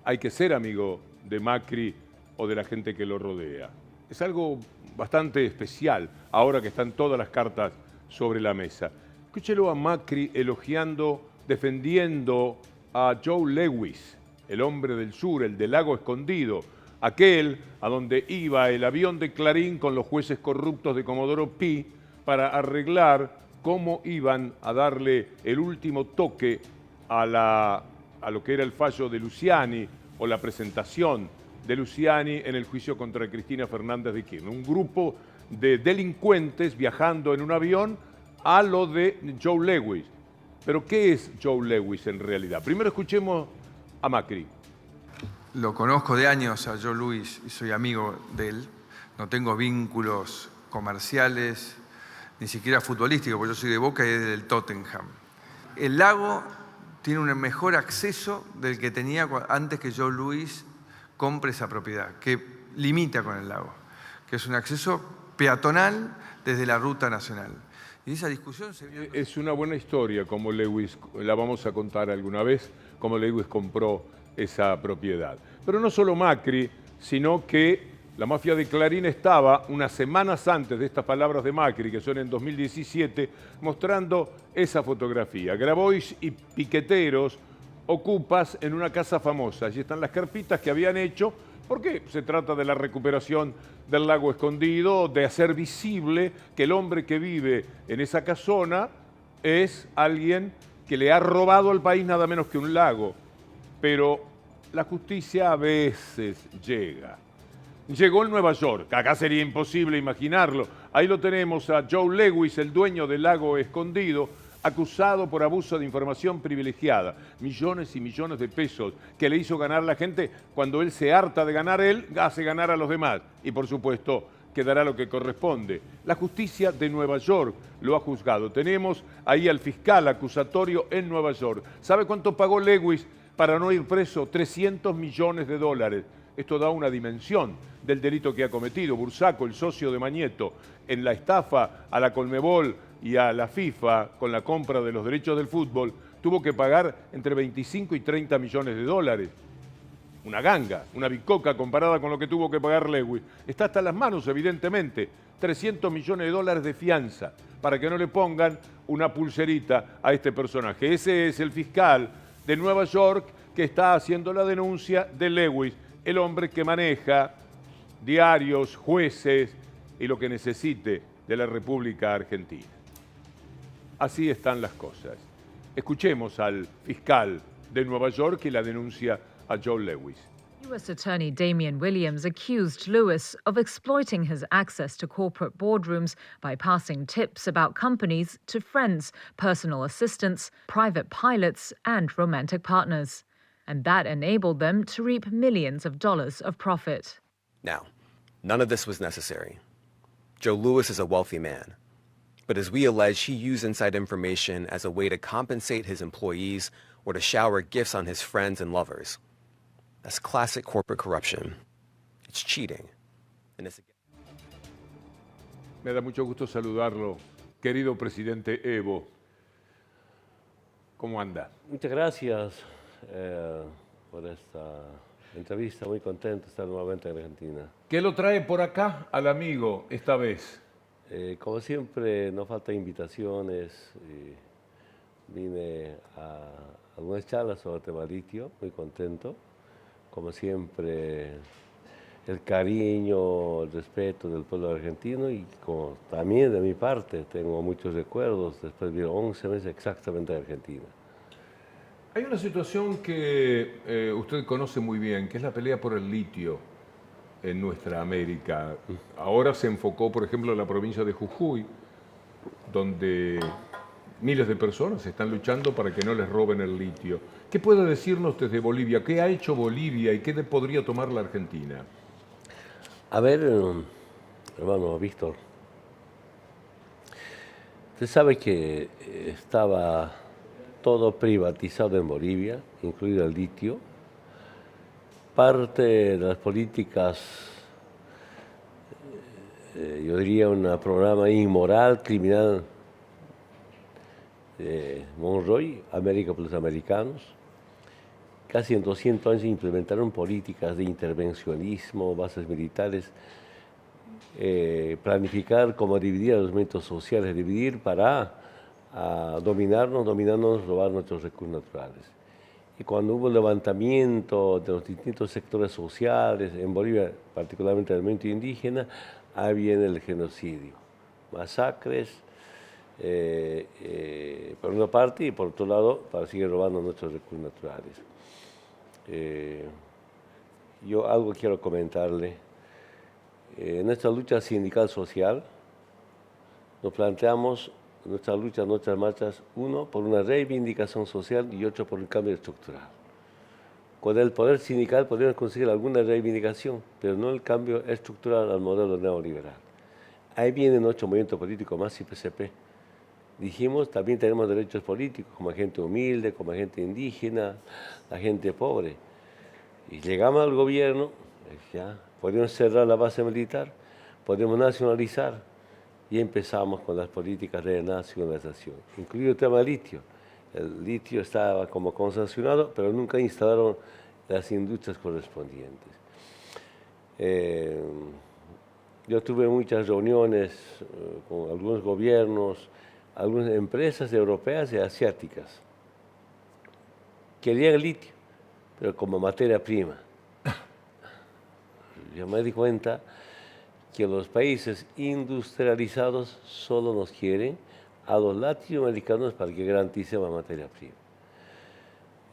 Speaker 1: hay que ser amigo de Macri o de la gente que lo rodea. Es algo bastante especial, ahora que están todas las cartas sobre la mesa. Escúchelo a Macri elogiando, defendiendo a Joe Lewis, el hombre del sur, el del Lago Escondido, aquel a donde iba el avión de Clarín con los jueces corruptos de Comodoro Pi para arreglar cómo iban a darle el último toque a lo que era el fallo de Luciani o la presentación de Luciani en el juicio contra Cristina Fernández de Kirchner. Un grupo de delincuentes viajando en un avión a lo de Joe Lewis. Pero ¿qué es Joe Lewis en realidad? Primero escuchemos a Macri.
Speaker 28: Lo conozco de años a Joe Lewis y soy amigo de él. No tengo vínculos comerciales, ni siquiera futbolísticos, porque yo soy de Boca y él del Tottenham. El lago tiene un mejor acceso del que tenía antes que Joe Lewis compre esa propiedad, que limita con el lago, que es un acceso peatonal desde la ruta nacional. Y esa discusión se vio...
Speaker 1: Es una buena historia como Lewis, la vamos a contar alguna vez, como Lewis compró esa propiedad. Pero no solo Macri, sino que la mafia de Clarín estaba unas semanas antes de estas palabras de Macri, que son en 2017, mostrando esa fotografía. Grabois y piqueteros, ocupas en una casa famosa. Allí están las carpitas que habían hecho, porque se trata de la recuperación del Lago Escondido, de hacer visible que el hombre que vive en esa casona es alguien que le ha robado al país nada menos que un lago. Pero la justicia a veces llega. Llegó en Nueva York, acá sería imposible imaginarlo. Ahí lo tenemos a Joe Lewis, el dueño del Lago Escondido, acusado por abuso de información privilegiada. Millones y millones de pesos que le hizo ganar la gente. Cuando él se harta de ganar él, hace ganar a los demás. Y por supuesto, quedará lo que corresponde. La justicia de Nueva York lo ha juzgado. Tenemos ahí al fiscal acusatorio en Nueva York. ¿Sabe cuánto pagó Lewis para no ir preso? 300 millones de dólares. Esto da una dimensión del delito que ha cometido. Bursaco, el socio de Mañeto, en la estafa a la Conmebol y a la FIFA con la compra de los derechos del fútbol, tuvo que pagar entre 25 y 30 millones de dólares. Una ganga, una bicoca comparada con lo que tuvo que pagar Lewis. Está hasta las manos, evidentemente. 300 millones de dólares de fianza para que no le pongan una pulserita a este personaje. Ese es el fiscal de Nueva York que está haciendo la denuncia de Lewis, el hombre que maneja diarios, jueces y lo que necesite de la República Argentina. Así están las cosas. Escuchemos al fiscal de Nueva York y la denuncia a Joe Lewis.
Speaker 9: U.S. Attorney Damian Williams accused Lewis of exploiting his access to corporate boardrooms by passing tips about companies to friends, personal assistants, private pilots, and romantic partners. And that enabled them to reap millions of dollars of profit.
Speaker 10: Now, none of this was necessary. Joe Lewis is a wealthy man. But as we allege, he used inside information as a way to compensate his employees or to shower gifts on his friends and lovers. That's classic corporate corruption. It's cheating. And it's...
Speaker 1: Me da mucho gusto saludarlo, querido presidente Evo. ¿Cómo anda?
Speaker 11: Muchas gracias por esta entrevista. Muy contento de estar nuevamente en Argentina.
Speaker 1: ¿Qué lo trae por acá al amigo esta vez?
Speaker 11: Como siempre, no faltan invitaciones. Vine a algunas charlas sobre el tema litio, muy contento. Como siempre, el cariño, el respeto del pueblo argentino y como también de mi parte, tengo muchos recuerdos después de 11 meses exactamente de Argentina.
Speaker 1: Hay una situación que usted conoce muy bien, que es la pelea por el litio en nuestra América. Ahora se enfocó, por ejemplo, en la provincia de Jujuy, donde miles de personas están luchando para que no les roben el litio. ¿Qué puede decirnos desde Bolivia? ¿Qué ha hecho Bolivia y qué podría tomar la Argentina?
Speaker 11: A ver, hermano Víctor, usted sabe que estaba todo privatizado en Bolivia, incluido el litio. Parte de las políticas, yo diría un programa inmoral, criminal de Monroy, América por los americanos. Casi en 200 años implementaron políticas de intervencionismo, bases militares, planificar cómo dividir a los movimientos sociales, dividir para dominarnos, robar nuestros recursos naturales. Y cuando hubo el levantamiento de los distintos sectores sociales, en Bolivia, particularmente el movimiento indígena, ahí viene el genocidio. Masacres, por una parte, y por otro lado, para seguir robando nuestros recursos naturales. Yo algo quiero comentarle. En esta lucha sindical social, nos planteamos nuestras luchas, nuestras marchas, uno, por una reivindicación social y otro, por un cambio estructural. Con el poder sindical podríamos conseguir alguna reivindicación, pero no el cambio estructural al modelo neoliberal. Ahí viene nuestro movimiento político más y PCP. Dijimos, también tenemos derechos políticos, como gente humilde, como gente indígena, la gente pobre. Y llegamos al gobierno, ya, podemos cerrar la base militar, podemos nacionalizar, y empezamos con las políticas de nacionalización, incluido el tema del litio. El litio estaba como concesionado, pero nunca instalaron las industrias correspondientes. Yo tuve muchas reuniones con algunos gobiernos, algunas empresas europeas y asiáticas. Querían el litio, pero como materia prima. Yo me di cuenta que los países industrializados solo nos quieren a los latinoamericanos para que garanticemos la materia prima.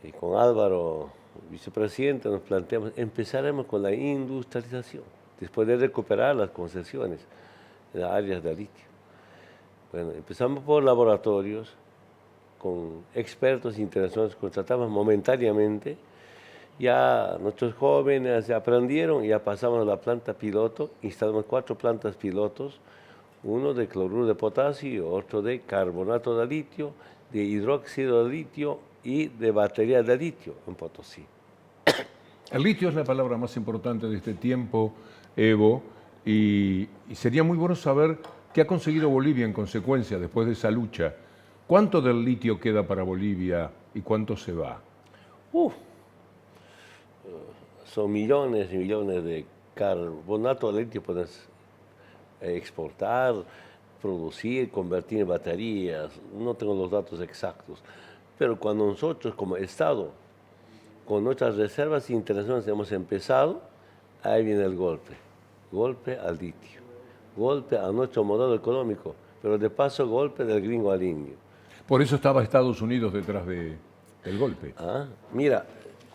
Speaker 11: Y con Álvaro, vicepresidente, nos planteamos, empezaremos con la industrialización, después de recuperar las concesiones en las áreas de litio. Bueno, empezamos por laboratorios, con expertos internacionales, contratamos momentáneamente. Ya nuestros jóvenes ya aprendieron, ya pasamos a la planta piloto, instalamos 4 plantas pilotos, uno de cloruro de potasio, otro de carbonato de litio, de hidróxido de litio y de batería de litio en Potosí.
Speaker 1: El litio es la palabra más importante de este tiempo, Evo, y sería muy bueno saber qué ha conseguido Bolivia en consecuencia después de esa lucha. ¿Cuánto del litio queda para Bolivia y cuánto se va?
Speaker 11: Son millones y millones de carbonato de litio puedes exportar, producir, convertir en baterías. No tengo los datos exactos. Pero cuando nosotros como Estado, con nuestras reservas internacionales hemos empezado, ahí viene el golpe. golpe al litio, golpe a nuestro modelo económico, pero de paso golpe del gringo al indio.
Speaker 1: Por eso estaba Estados Unidos detrás del golpe.
Speaker 11: Mira,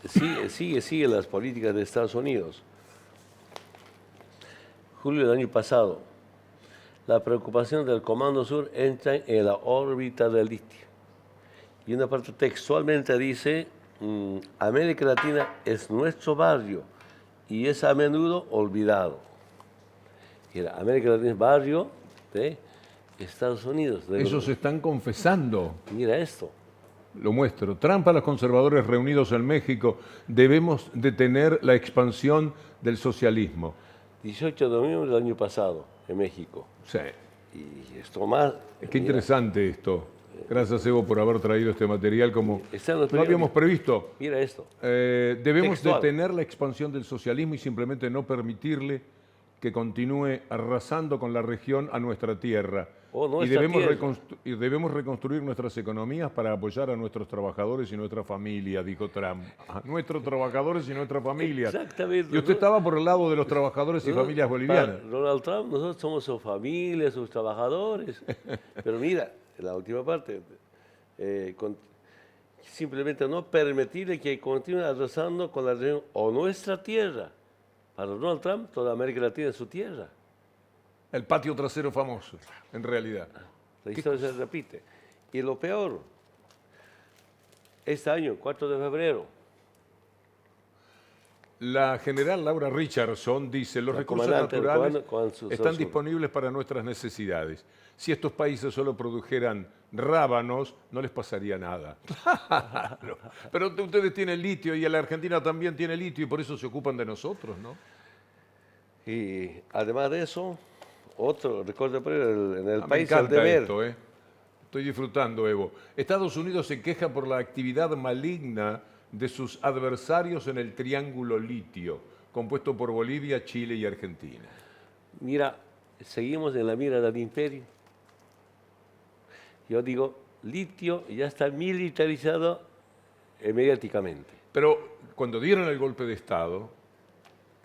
Speaker 11: sigue las políticas de Estados Unidos. Julio del año pasado, la preocupación del Comando Sur entra en la órbita del litio. Y una parte textualmente dice, América Latina es nuestro barrio y es a menudo olvidado. América Latina es barrio de Estados Unidos.
Speaker 1: Eso se están confesando.
Speaker 11: Mira esto.
Speaker 1: Lo muestro. Trump a los conservadores reunidos en México. Debemos detener la expansión del socialismo.
Speaker 11: 18 de noviembre del año pasado, en México.
Speaker 1: Sí.
Speaker 11: Y esto más...
Speaker 1: Qué interesante esto. Gracias, Evo, por haber traído este material como no habíamos previsto.
Speaker 11: Mira esto.
Speaker 1: Debemos detener la expansión del socialismo y simplemente no permitirle que continúe arrasando con la región a nuestra tierra. Y debemos reconstruir nuestras economías para apoyar a nuestros trabajadores y nuestra familia, dijo Trump. A nuestros trabajadores y nuestras familias.
Speaker 11: Exactamente.
Speaker 1: Y usted estaba por el lado de los trabajadores y familias bolivianas.
Speaker 11: Para Donald Trump, nosotros somos su familia, sus trabajadores. Pero mira, la última parte, simplemente no permitirle que continúe arrasando con la región o nuestra tierra. Para Donald Trump, toda América Latina es su tierra.
Speaker 1: El patio trasero famoso, en realidad.
Speaker 11: La historia se repite. Y lo peor, este año, 4 de febrero.
Speaker 1: La general Laura Richardson dice, los recursos naturales están disponibles para nuestras necesidades. Si estos países solo produjeran rábanos, no les pasaría nada. Claro. Pero ustedes tienen litio y la Argentina también tiene litio y por eso se ocupan de nosotros, ¿no?
Speaker 11: Y además de eso, otro, recuerda en el país
Speaker 1: me
Speaker 11: al deber.
Speaker 1: Esto, Estoy disfrutando, Evo. Estados Unidos se queja por la actividad maligna de sus adversarios en el Triángulo Litio, compuesto por Bolivia, Chile y Argentina.
Speaker 11: Mira, seguimos en la mira del imperio. Yo digo, litio ya está militarizado mediáticamente.
Speaker 1: Pero cuando dieron el golpe de Estado,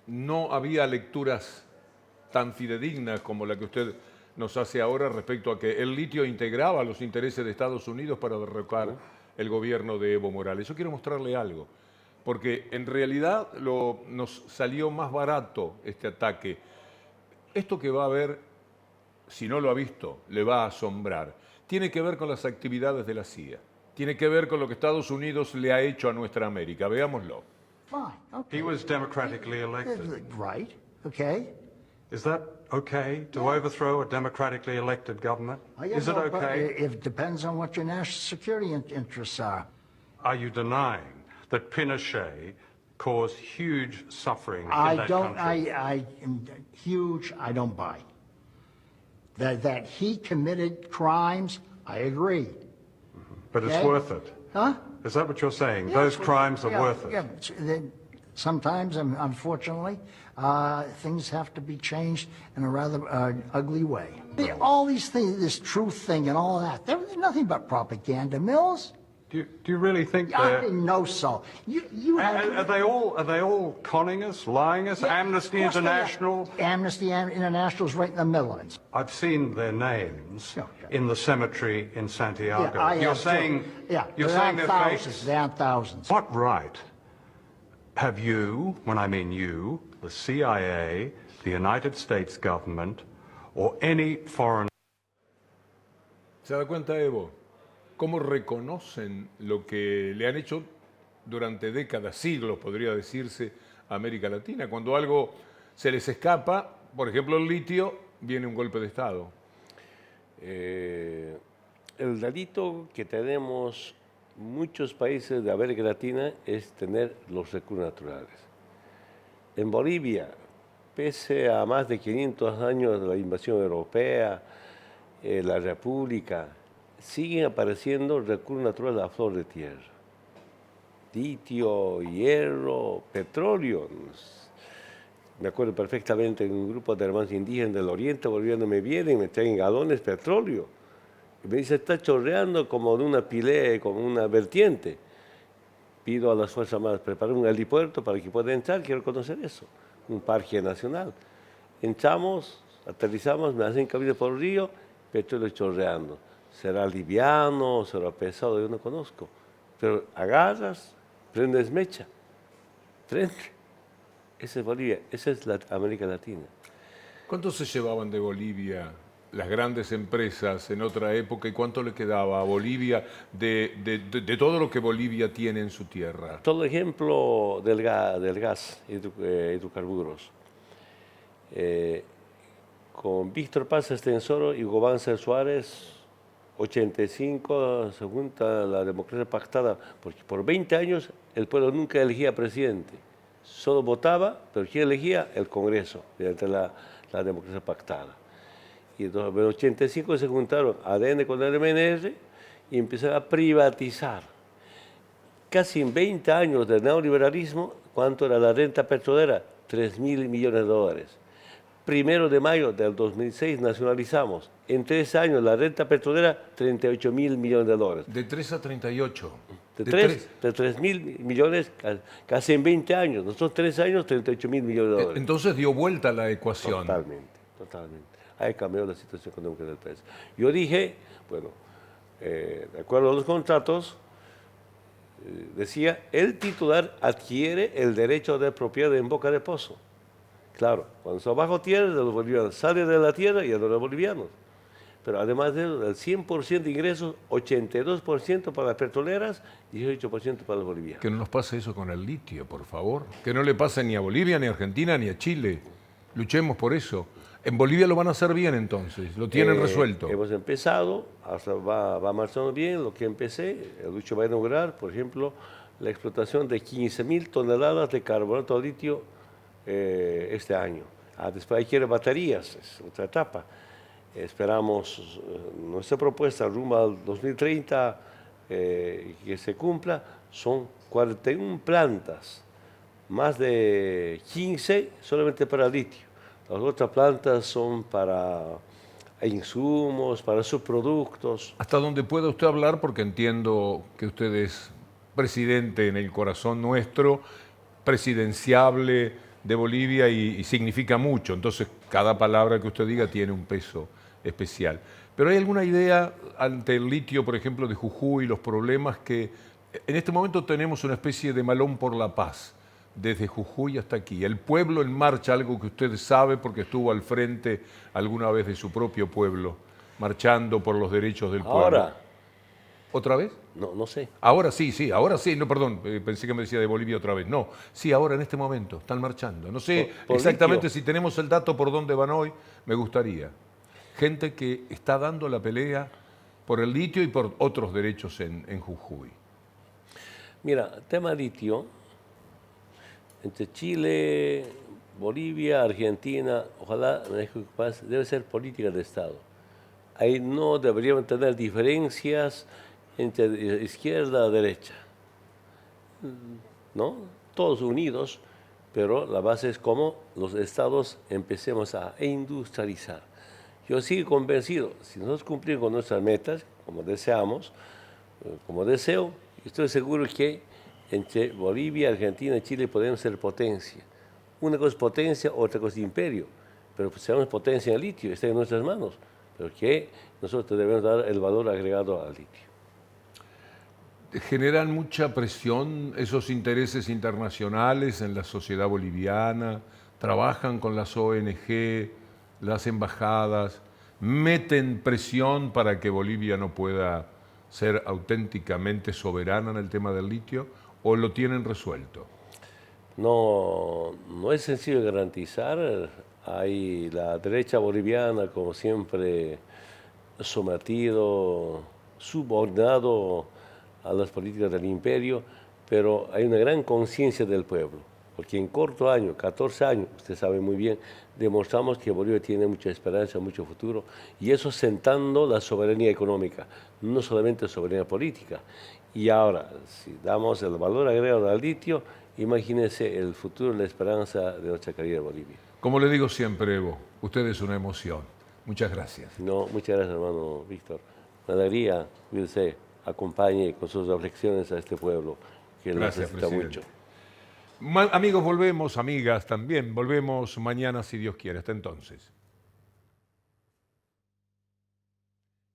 Speaker 1: no había lecturas tan fidedignas como la que usted nos hace ahora respecto a que el litio integraba los intereses de Estados Unidos para derrocar el gobierno de Evo Morales. Yo quiero mostrarle algo, porque en realidad nos salió más barato este ataque. Esto que va a ver, si no lo ha visto, le va a asombrar. Tiene que ver con las actividades de la CIA. Tiene que ver con lo que Estados Unidos le ha hecho a nuestra América. Veámoslo.
Speaker 12: Fine, okay.
Speaker 13: He was democratically elected.
Speaker 12: Right, okay.
Speaker 13: Is that okay to overthrow a democratically elected government? Is it okay?
Speaker 12: It depends on what your national security interests are.
Speaker 13: Are you denying that Pinochet caused huge suffering in that country?
Speaker 12: I don't buy. That he committed crimes, I agree.
Speaker 13: But it's worth it.
Speaker 12: Huh?
Speaker 13: Is that what you're saying? Yeah, those crimes are worth it?
Speaker 12: Yeah. Sometimes, unfortunately, things have to be changed in a rather ugly way. All these things, this truth thing and all that, there's nothing but propaganda mills.
Speaker 13: Do you really think
Speaker 12: I didn't know so.
Speaker 13: Are they all conning us, lying us? Yeah, Amnesty International?
Speaker 12: Amnesty International is right in the middle of it.
Speaker 13: I've seen their names in the cemetery in Santiago.
Speaker 12: Yeah,
Speaker 13: you're saying they're
Speaker 12: thousands. There aren't thousands.
Speaker 13: What right have you, when I mean you, the CIA, the United States government, or any foreign...
Speaker 1: ¿Se da cuenta, Evo? Cómo reconocen lo que le han hecho durante décadas, siglos, podría decirse, a América Latina. Cuando algo se les escapa, por ejemplo el litio, viene un golpe de Estado.
Speaker 11: El delito que tenemos muchos países de América Latina es tener los recursos naturales. En Bolivia, pese a más de 500 años de la invasión europea, la República, siguen apareciendo recursos naturales a flor de tierra. Litio, hierro, petróleo. Me acuerdo perfectamente en un grupo de hermanos indígenas del oriente boliviano me vienen y me traen galones de petróleo. Y me dice, está chorreando como de una pilea, como una vertiente. Pido a las Fuerzas Armadas preparar un helipuerto para que pueda entrar, quiero conocer eso. Un parque nacional. entramos, aterrizamos, me hacen camino por el río, petróleo chorreando. Será liviano, será pesado, yo no conozco. Pero agarras, prendes mecha, prende. Esa es Bolivia, esa es la América Latina.
Speaker 1: ¿Cuánto se llevaban de Bolivia las grandes empresas en otra época y cuánto le quedaba a Bolivia de todo lo que Bolivia tiene en su tierra?
Speaker 11: Todo ejemplo del gas, hidrocarburos. Con Víctor Paz Estensoro y Hugo Banzer Suárez, 85 se junta la democracia pactada, porque por 20 años el pueblo nunca elegía presidente, solo votaba, pero ¿quién elegía? El Congreso, mediante la democracia pactada. Y en el 85 se juntaron ADN con el MNR y empezaron a privatizar. Casi en 20 años de neoliberalismo, ¿cuánto era la renta petrolera? 3.000 millones de dólares. 1 de mayo del 2006 nacionalizamos. En 3 años la renta petrolera, 38.000 millones de dólares.
Speaker 1: De 3 a 38.
Speaker 11: De 3.000 millones casi en 20 años. Nosotros 3 años, 38.000 millones de dólares.
Speaker 1: Entonces dio vuelta la ecuación.
Speaker 11: Totalmente. Ahí cambió la situación económica del país. Yo dije, bueno, de acuerdo a los contratos, decía, el titular adquiere el derecho de propiedad en boca de pozo. Claro, cuando está bajo tierra de los bolivianos, sale de la tierra y de los bolivianos. Pero además de eso, del 100% de ingresos, 82% para las petroleras y 18% para los bolivianos.
Speaker 1: Que no nos pase eso con el litio, por favor. Que no le pase ni a Bolivia, ni a Argentina, ni a Chile. Luchemos por eso. En Bolivia lo van a hacer bien entonces, lo tienen resuelto.
Speaker 11: Hemos empezado, hasta va marchando bien lo que empecé. El Lucho va a inaugurar, por ejemplo, la explotación de 15.000 toneladas de carbonato de litio este año. Después quiere baterías, es otra etapa. Esperamos nuestra propuesta rumbo al 2030 que se cumpla. Son 41 plantas, más de 15 solamente para litio. Las otras plantas son para insumos, para subproductos.
Speaker 1: Hasta donde pueda usted hablar, porque entiendo que usted es presidente en el corazón nuestro, presidenciable de Bolivia y significa mucho. Entonces, cada palabra que usted diga tiene un peso especial. Pero ¿hay alguna idea ante el litio, por ejemplo, de Jujuy, los problemas que en este momento tenemos una especie de malón por la paz? Desde Jujuy hasta aquí. El pueblo en marcha, algo que usted sabe porque estuvo al frente alguna vez de su propio pueblo, marchando por los derechos del pueblo.
Speaker 11: ¿Ahora?
Speaker 1: ¿Otra vez?
Speaker 11: No sé.
Speaker 1: Ahora sí, ahora sí. No, perdón, pensé que me decía de Bolivia otra vez. No, sí, ahora en este momento están marchando. No sé
Speaker 11: por
Speaker 1: exactamente
Speaker 11: litio.
Speaker 1: si tenemos el dato por dónde van hoy, me gustaría. Gente que está dando la pelea por el litio y por otros derechos en Jujuy.
Speaker 11: Mira, tema litio. Entre Chile, Bolivia, Argentina, ojalá México paz, debe ser política de Estado. Ahí no deberíamos tener diferencias entre izquierda y derecha. ¿No? Todos unidos, pero la base es cómo los estados empecemos a industrializar. Yo sigo convencido, si nosotros cumplimos con nuestras metas, como deseamos, como deseo, estoy seguro que entre Bolivia, Argentina y Chile podemos ser potencia. Una cosa es potencia, otra cosa es imperio. Pero seamos potencia en el litio, está en nuestras manos. Pero que nosotros debemos dar el valor agregado al litio.
Speaker 1: ¿Generan mucha presión esos intereses internacionales en la sociedad boliviana? ¿Trabajan con las ONG, las embajadas? ¿Meten presión para que Bolivia no pueda ser auténticamente soberana en el tema del litio? ¿O lo tienen resuelto?
Speaker 11: No es sencillo garantizar. Hay la derecha boliviana, como siempre, sometido, subordinado a las políticas del imperio, pero hay una gran conciencia del pueblo, porque en corto año, 14 años, usted sabe muy bien, demostramos que Bolivia tiene mucha esperanza, mucho futuro, y eso sentando la soberanía económica, no solamente soberanía política. Y ahora, si damos el valor agregado al litio, imagínese el futuro y la esperanza de nuestra querida Bolivia.
Speaker 1: Como le digo siempre, Evo, usted es una emoción. Muchas gracias.
Speaker 11: No, muchas gracias, hermano Víctor. Me alegría que usted acompañe con sus reflexiones a este pueblo que lo necesita mucho.
Speaker 1: Amigos, volvemos, amigas también. Volvemos mañana si Dios quiere. Hasta entonces.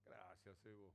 Speaker 1: Gracias, Evo.